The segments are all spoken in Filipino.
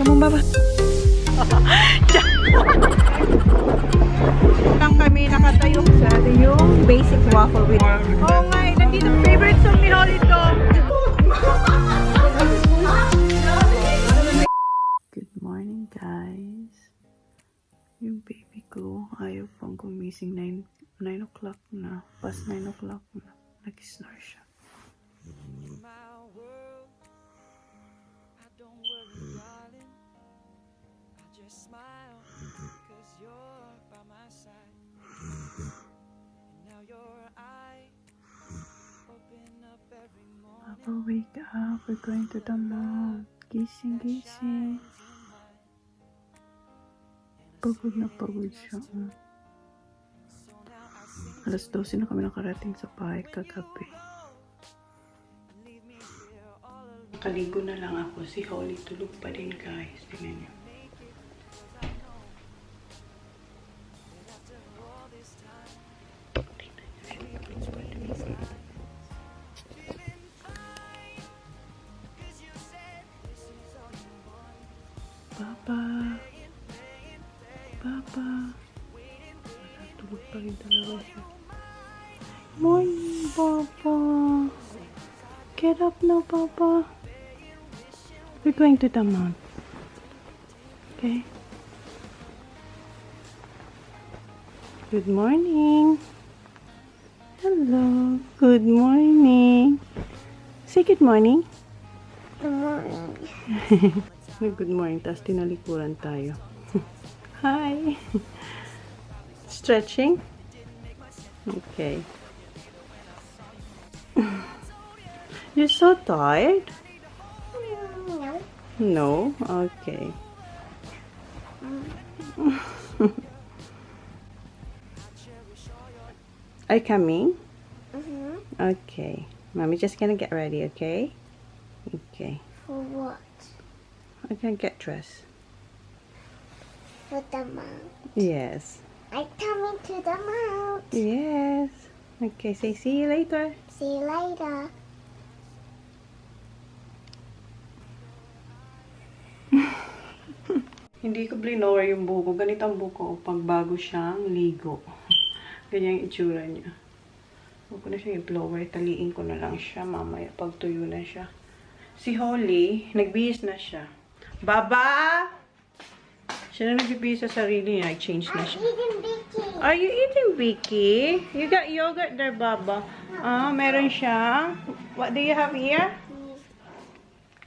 Come on, Baba. Lang kami nakatayo sa yung basic waffle with... Oh nga, nandito favorite song ni Holly to. Good morning, guys. Yung baby ko ayaw pang gumising. 9 o'clock na. Past 9 o'clock na. Nag-snore siya. Papa, wake up. We're going to the mall. Gising, gising. Pagod na pagod siya. Alas 12 na kami nakarating sa bahay kagabi. Nakaligo na lang ako. Si Holly tulog pa din, guys. Tingnan niyo. Papa. Papa. Tulog pa rin talaga siya. Morning, Papa. Get up now, Papa. We're going to the mall. Okay? Good morning. Hello. Good morning. Say good morning. Good morning. Good morning. Tapos tinalikuran tayo. Hi. Stretching? Okay. You're so tired? No. No? Okay. Are you coming? Okay. Mommy just gonna get ready, okay? Okay. For what? I'm gonna get dressed. For the mount. Yes. I'm coming to the mount. Yes. Okay, say see you later. See you later. Hindi ko blinower yung buko. Ganito ang buko pag bago siyang ligo. Ganyan yung itsura niya. Huwag ko na siya i-blower. Taliin ko na lang siya mamaya pag tuyo na siya. Si Holly, nagbihis na siya. Baba! Siya na nagbibihis sa sarili niya. Nag-change na siya. Eating Vicky. Are you eating, Vicky? You got yogurt there, Baba. Ah, meron siya. What do you have here?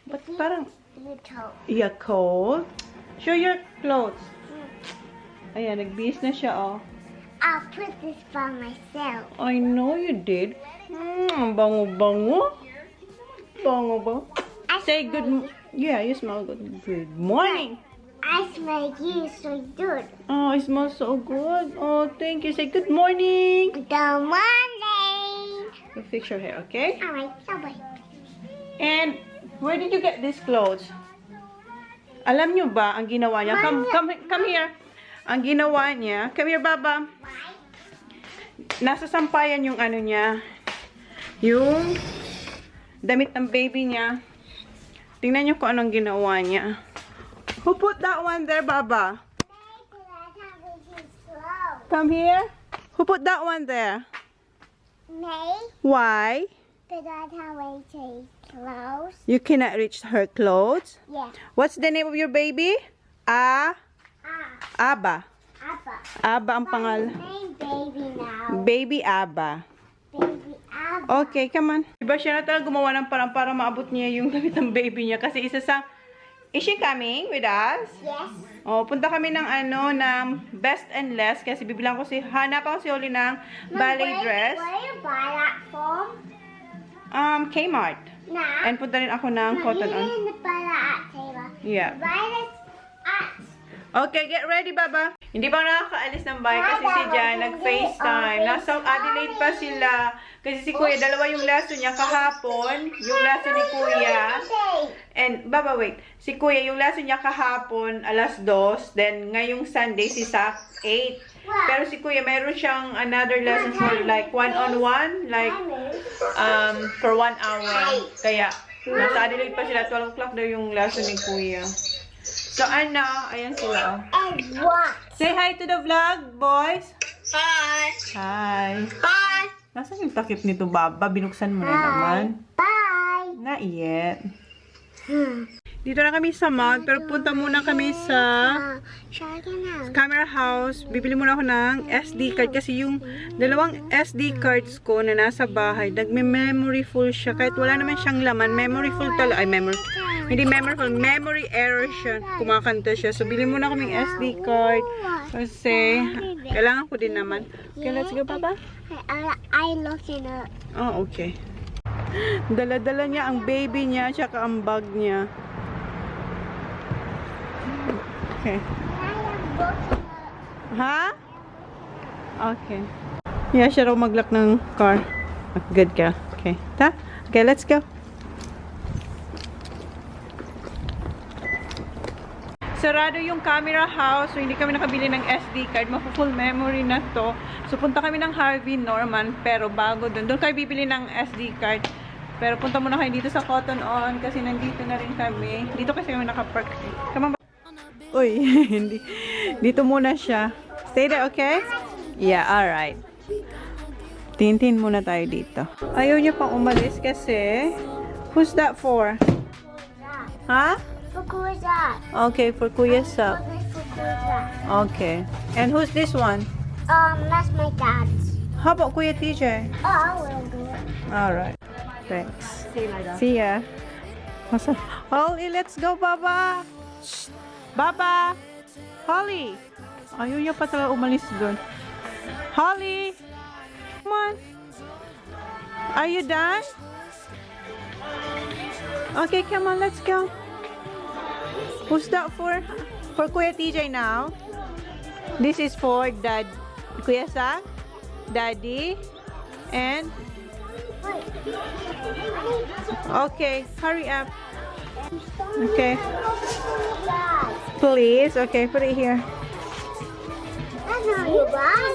But parang Little. Yakult. Show your clothes. Ayan, nagbihis na siya, oh. I'll put this by myself. I know you did. Bango-bango. Bango-bango. Say good. Yeah, you smell good. Good morning. I smell you so good. Oh, it smells so good. Oh, thank you. Say good morning. Good morning. You fix your hair, okay? Alright, bye. And where did you get these clothes? Alam nyo ba ang ginawa niya? Come here. Ang ginawa niya. Come here, Baba. Nasa sampayan yung ano niya. Yung damit ng baby niya. Tingnan nyo kung anong ginawa niya. Who put that one there, Baba? Come here. Who put that one there? May, Why? but I have a clothes. You cannot reach her clothes. Yeah. What's the name of your baby? Aba. Abba. Aba ang pangalan. Name baby now. Baby Aba. Baby Abba. Okay, come on. Diba siya na talaga gumawa ng parang para maabot niya yung damit ng baby niya. Kasi isa sa... Is she coming with us? Yes. Oh, punta kami ng ano, ng Best and Less. Kasi bibilang ko si... Hanapan ko si Oli ng ballet dress. Where you buy that from? Kmart. Nah. And punta rin ako ng Cotton On. You didn't buy that at Taylor. Yeah. Buy this at... Okay, get ready, Baba. Hindi pa nakakaalis ng bahay kasi si Jan nag-FaceTime. Nasa Adelaide pa sila. Kasi si Kuya, dalawa yung lesson niya kahapon. Yung lesson ni Kuya. And, Baba, wait. Si Kuya, yung lesson niya kahapon, alas 2. Then, ngayong Sunday, si Sak, 8. Pero si Kuya, meron siyang another lesson for like one-on-one. Like, for 1 hour. Kaya, nasa Adelaide pa sila. 12 o'clock daw yung lesson ni Kuya. So, ano, ayan sila. And what? Say hi to the vlog, boys. Hi. Hi. Bye. Nasaan yung takip nito, Baba? Binuksan mo na naman. Bye. Not yet. Dito na kami sa mall, pero punta muna kami sa camera house. Bibili muna ako ng SD card kasi yung dalawang SD cards ko na nasa bahay, nagme-memory full siya. Kahit wala naman siyang laman, memory full talaga. Ay, memory. Hindi memory full, memory error siya. Kumakanta siya. So, bili muna kaming SD card kasi kailangan ko din naman. Okay, let's go, Papa. I'm looking up. Oh, okay. Dala-dala niya ang baby niya tsaka ang bag niya. Okay. Ha? Okay. Yeah, siya raw mag-lock ng car. Good ka. Okay. Ta? Okay, let's go. Sarado yung camera house, so hindi kami nakabili ng SD card. Mafu-full memory na to. So, punta kami ng Harvey Norman, pero bago dun. Doon kayo bibili ng SD card. Pero punta muna kayo dito sa Cotton On kasi nandito na rin kami. Dito kasi kami nakapark. Come on. Uy, hindi. Dito muna siya. Stay there, okay? Yeah, alright. Tintin muna tayo dito. Ayaw niya pang umalis kasi... Who's that for? Ha? For Kuya. Okay, for Kuya Sap. For Kuya. Okay. And who's this one? That's my dad's. How about Kuya TJ? Oh, I will do it. Alright. Thanks. See you later. See ya. Holly, let's go, Baba! Shh. Baba! Holly! Ayaw niya pa talaga umalis doon. Holly! Come on! Are you done? Okay, come on, let's go. Who's that for? For Kuya TJ now? This is for Dad, Kuya Sa, Daddy, and... Okay, hurry up. Okay. Please. Okay, put it here.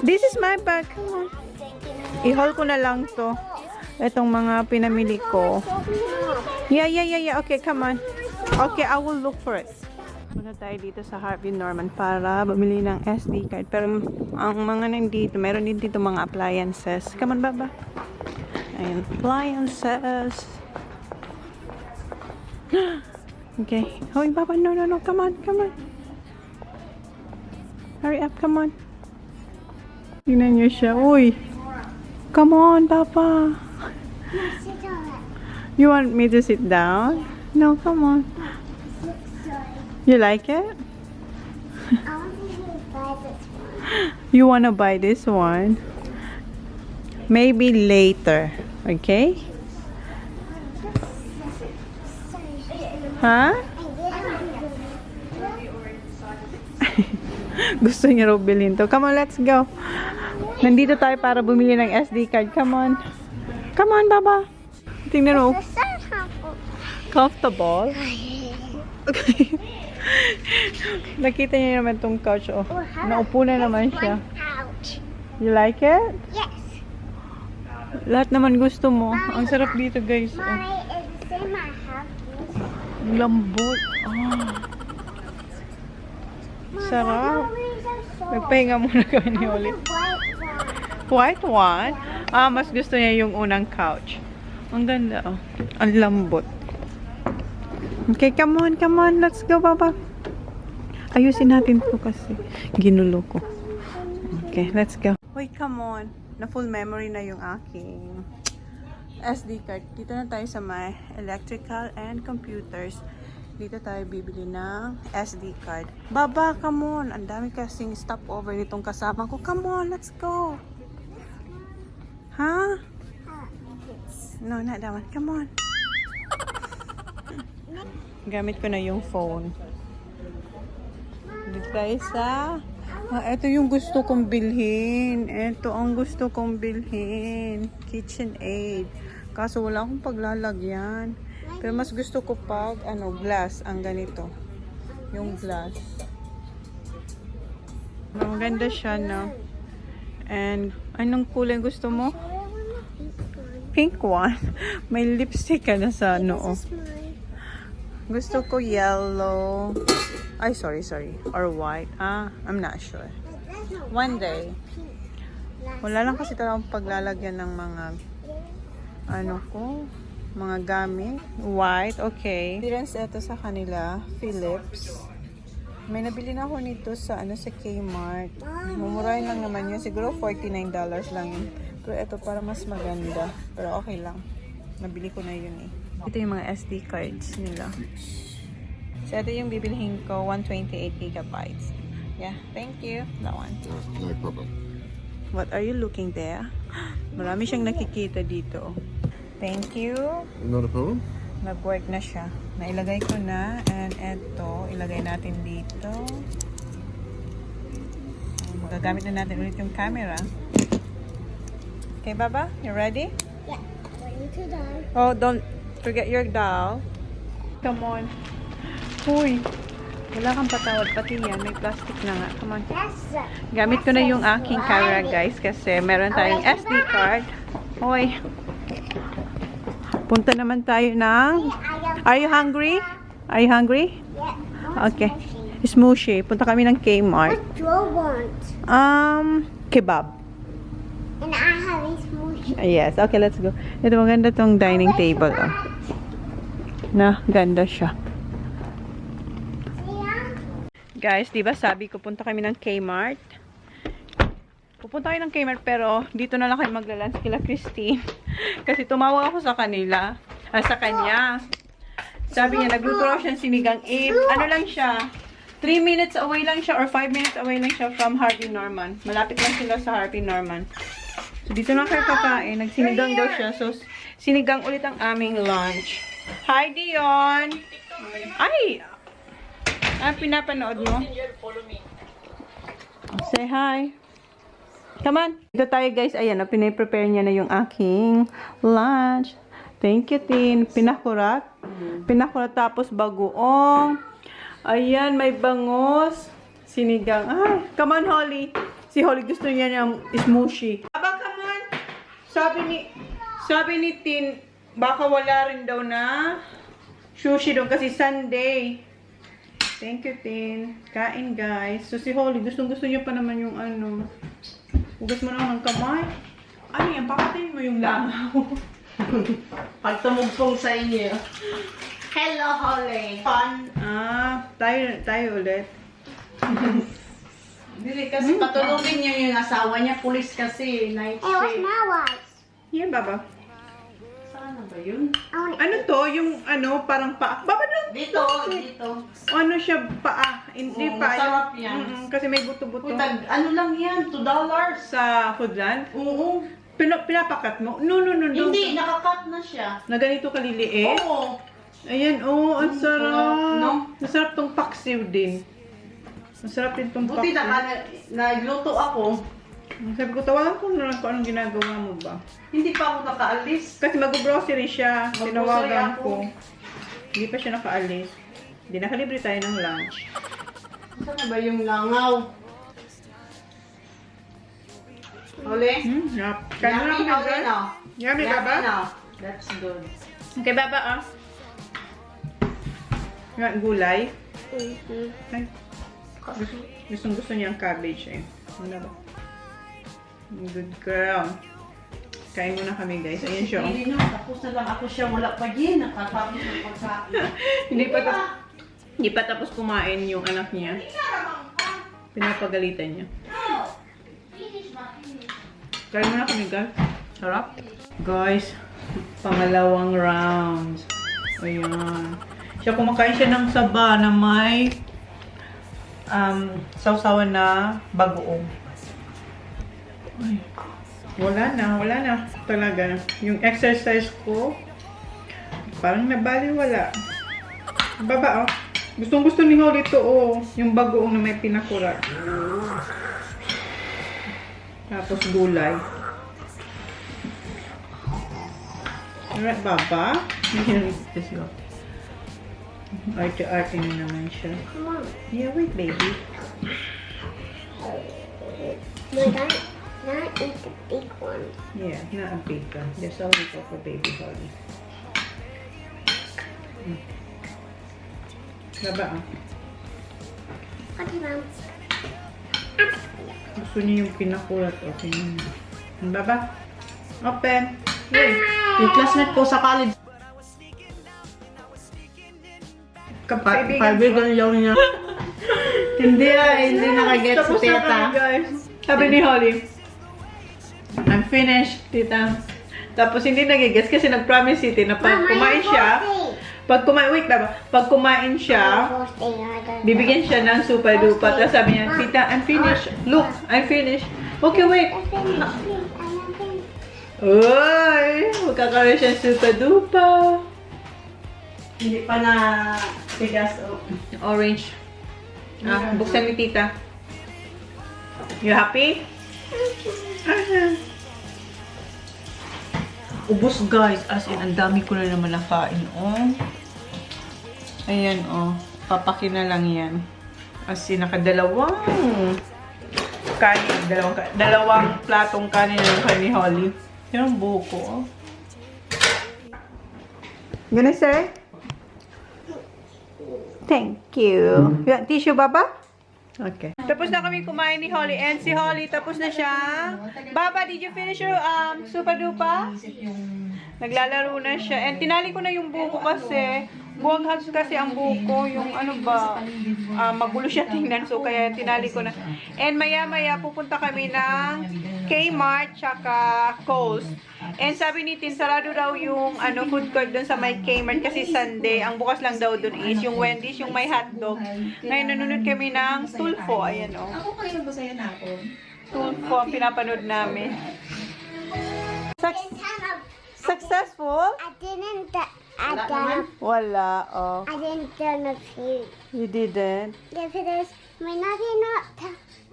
This is my bag. Come on. I-haul ko na lang to. Itong mga pinamili ko. Yeah. Okay, come on. Okay, I will look for it. Muna tayo dito sa Harvey Norman para bumili ng SD card. Pero ang mga nandito, meron din dito mga appliances. Come on, Baba. Ayan, appliances. Okay. Hoy, Papa, no. Come on. Hurry up, come on. Tingnan niyo siya. Uy. Come on, Papa. You want me to sit down? No, come on. You like it? You wanna buy this one? Maybe later. Okay? Ha? Gusto niya raw bilhin to. Come on, let's go. Nandito tayo para bumili ng SD card. Come on. Come on, Baba. Tingnan mo. Comfortable? Okay. Nakita niyo naman tong couch. Oh. Naupo na naman siya. You like it? Yes. Lahat naman gusto mo. Ang sarap dito, guys. Oh. Mommy, it's in my house. Lambot. Sarap. Magpahinga muna kami ni ulit. White one? Mas gusto niya yung unang couch. Ang ganda, oh. Ang lambot. Okay, come on. Let's go, Papa. Ayusin natin to kasi ginulo ko. Okay, let's go. Wait, come on. Na full memory na yung aking SD card. Dito na tayo sa may electrical and computers. Dito tayo bibili ng SD card. Baba, come on. Ang dami kasing stopover nitong kasama ko. Come on, let's go. Ha? No, not that one. Come on. Gamit ko na yung phone. Dito tayo sa... ito yung gusto kong bilhin. Ito ang gusto kong bilhin. KitchenAid. Kaso wala akong paglalagyan. Pero mas gusto ko pag, glass. Ang ganito. Yung glass. Maganda siya, no? And, anong kulay gusto mo? Pink one. May lipstick ka na sa noo. Gusto ko yellow. Ay, sorry. Or white. I'm not sure. One day. Wala lang kasi talagang paglalagyan ng mga mga gamit. White, okay. Difference ito sa kanila, Philips. May nabili na ako nito sa sa Kmart. Mumurahin lang naman yun. Siguro $49 lang yun. Pero ito para mas maganda. Pero okay lang. Nabili ko na yun eh. Ito yung mga SD cards nila. So ito yung bibilihin ko, 128 gigabytes. Yeah, thank you. That one. No problem. What are you looking there? Marami siyang nakikita dito. Thank you. Not a problem. Nag-work na siya. Nailagay ko na. And eto, ilagay natin dito. Magagamit na natin ulit yung camera. Okay, Baba? You ready? Yeah. Ready to die. Oh, don't forget your doll. Come on. Uy. Wala kang patawad. Pati yan. May plastic na nga. Come on. Gamit ko na yung aking camera, guys. Kasi meron tayong SD card. Hoy. Punta naman tayo ng... Are you hungry? Are you hungry? Yeah. Okay. Smooshy. Punta kami ng Kmart. What do you want? Kebab. And I have a smoothie. Yes. Okay, let's go. Ito, maganda tong dining table. Oh. Na, ganda siya. Guys, di ba sabi ko punta kami ng Kmart? Pupunta kayo ng Kmart pero dito na lang kayo maglalunch kila Christine. Kasi tumawag ako sa kanila. Sa kanya. Sabi niya, nagluto raw siya sinigang. Ano lang siya? 3 minutes away lang siya or 5 minutes away lang siya from Harvey Norman. Malapit lang sila sa Harvey Norman. So, dito na kayo kakain. Nagsinigang daw siya. So, sinigang ulit ang aming lunch. Hi, Dion! Ay! Pinapanood mo? Say hi. Come on. Dito tayo, guys. Ayan, pinaprepare niya na yung aking lunch. Thank you, Tin. Pinakurat. Pinakurat tapos bagoong. Ayan, may bangos. Sinigang. Ay, come on, Holly. Si Holly gusto niya ng smooshy. Aba, come on. Sabi ni Tin, baka wala rin daw na sushi doon kasi Sunday. Thank you, Tin. Kain, guys. So, si Holly, gusto niya pa naman yung hugas mo naman ng kamay. Ano yan? Pakatin mo yung langaw. Pag tumugtong sa inyo. Hello, Holly. Fun. Tayo ulit. Dili kasi patulogin niya yung asawa niya. Pulis kasi. Night Hey, what's shift. my wife? Yan, Baba. Saan na ba yun? Ano to? Yung parang paa. Baba doon. Dito, dito. Ano siya? Paa. Hindi pa. Masarap yan. Kasi may buto-buto. Ano lang yan? $2. Sa Foodland? Oo. Pinapakat mo? No. Hindi, nakakat na siya. Na ganito kaliliit? Oo. Ayan, ang sarap. No? Masarap tong paksiw din. Masarap din tong Buti paksiw. nagluto ako. Sabi ko, tawagan ko na lang kung anong ginagawa mo ba. Hindi pa ako nakaalis. Kasi mag-grocery siya. Mag-grocery Tinawagan ako. ko. Hindi pa siya nakaalis. Hindi nakalibre tayo ng lunch. Saan na ba yung langaw? Holly? Yap. Kaya mo lang kami, girl. Yummy, Baba. now. That's good. Okay, Baba, Nga, gulay. Ay. Gusto niya ang cabbage eh. Wala ba? Good girl. Kain muna kami, guys. Ayan siya. Hindi na, tapos na lang ako siya. Wala pa din. Nakatapos ng pagkain. Hindi pa tapos kumain yung anak niya. Pinapagalitan niya. Kain muna kami, guys. Sarap. Guys, pangalawang round. Ayan. Siya kumakain siya ng saba na may sausawan na bagoong. Ay, wala na talaga. Yung exercise ko, parang nabaliwala. Baba, Gustong-gusto ni Holly ito, yung bagoong na may pinakura. Tapos gulay. Alright, Baba. Let's go. Arte-arte na naman siya. Come on. Yeah, wait, baby. No, not eat the big one. Yeah, not a big one. There's only for baby Holly. Baba, ah. Pati ma'am. Gusto niya yung pinakulat. Okay na. Baba. Open. Yay. Yung classmate ko sa college, kaibigan daw niya. Hindi nakaget sa Tapos na tita. kami, guys. Sabi ni Holly, I'm finished, tita. Tapos hindi nagigets kasi nag-promise si Tita na pag kumain siya, pag kumain siya, bibigyan siya ng super dupa. Tapos sabi niya, Tita, I'm finished. Look, I'm finished. Okay, wait. Uy, magkakaroon siya ng super dupa. Hindi pa na bigas. Orange. Ah, buksan ni Tita. You happy? Ubus, guys. As in, ang dami ko na naman nakain. Oh. Ayan, oh. Papakin na lang yan. As in, nakadalawang kanin. Dalawang platong kanin ng kani Holly. Yan ang buho ko, oh. Gonna say? Thank you. You want tissue, Baba? Okay. Tapos na kami kumain ni Holly. And si Holly, tapos na siya. Baba, did you finish your super dupa? Naglalaro na siya. And tinali ko na yung buko kasi. Buwag kasi ang buko. Yung ano ba, magulo siya tingnan. So, kaya tinali ko na. And maya-maya, pupunta kami ng Kmart tsaka Kohl's. And sabi ni Tin, sarado daw yung food court dun sa may Kmart kasi Sunday. Ang bukas lang daw dun is yung Wendy's, yung may hotdog. Ngayon, nanonood kami ng Tulfo. Ayan, oh. Ako kayo ba sa'yo na ako? Tulfo ang pinapanood namin. Successful? I didn't Wala, oh. turn a few. You didn't? Because my nanny not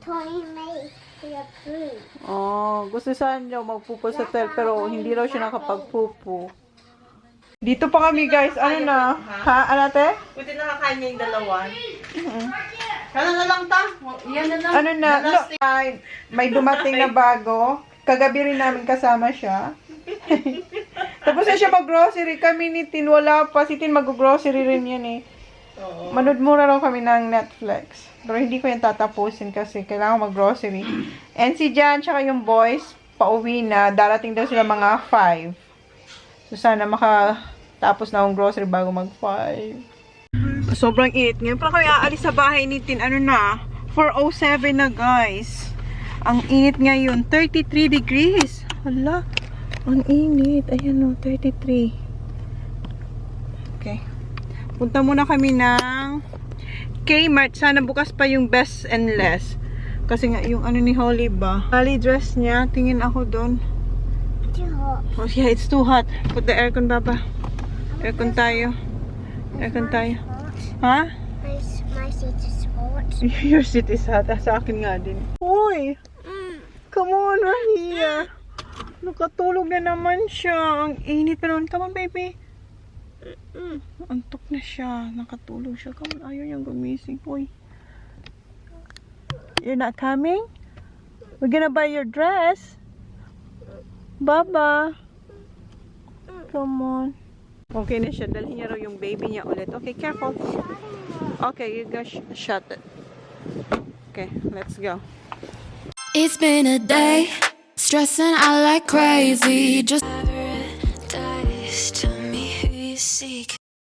telling me the food. Oh, gusto sana daw magpupo sa hotel pero hindi raw siya nakapagpupo. Dito pa kami, guys. Ano na? Ha? Ano, te? Pwede nakakain niya yung dalawa. Kano na lang ta? Yan na lang. Ano na? Look, may dumating na bago. Kagabi rin namin kasama siya. Tapos na siya mag-grocery. Kami ni Tin, wala pa. Si Tin mag-grocery rin yan eh. Manood muna raw kami ng Netflix. Pero hindi ko yan tatapusin kasi kailangan mag-grocery. And si Jan, tsaka yung boys, pauwi na. Darating daw sila mga 5. So sana makatapos na akong grocery bago mag-5. Sobrang init ngayon. Pero kami aalis sa bahay ni Tin. Ano na? 4:07 na, guys. Ang init ngayon. 33 degrees. Hala. Ang init. Ayan o, 33. Okay. Punta muna kami ng Kmart. Sana bukas pa yung Best and Less. Kasi nga, yung ano ni Holly ba? Holly dress niya. Tingin ako doon. Too hot. Oh yeah, it's too hot. Put the aircon, Baba. Aircon tayo. Aircon tayo. Ha? My seat is hot. Your seat is hot. Sa akin nga din. Uy! Come on, Rahia. Nakatulog na naman siya. Ang init pa naman. Come on, baby. Antok na siya. Nakatulog siya. Come on, ayaw niyang gumising. Uy. You're not coming? We're gonna buy your dress. Baba. Come on. Okay na siya. Dalhin niya raw yung baby niya ulit. Okay, careful. Okay, you go shut it. Okay, let's go. It's been a day, stressing out like crazy. Just paradise, tell me who you seek.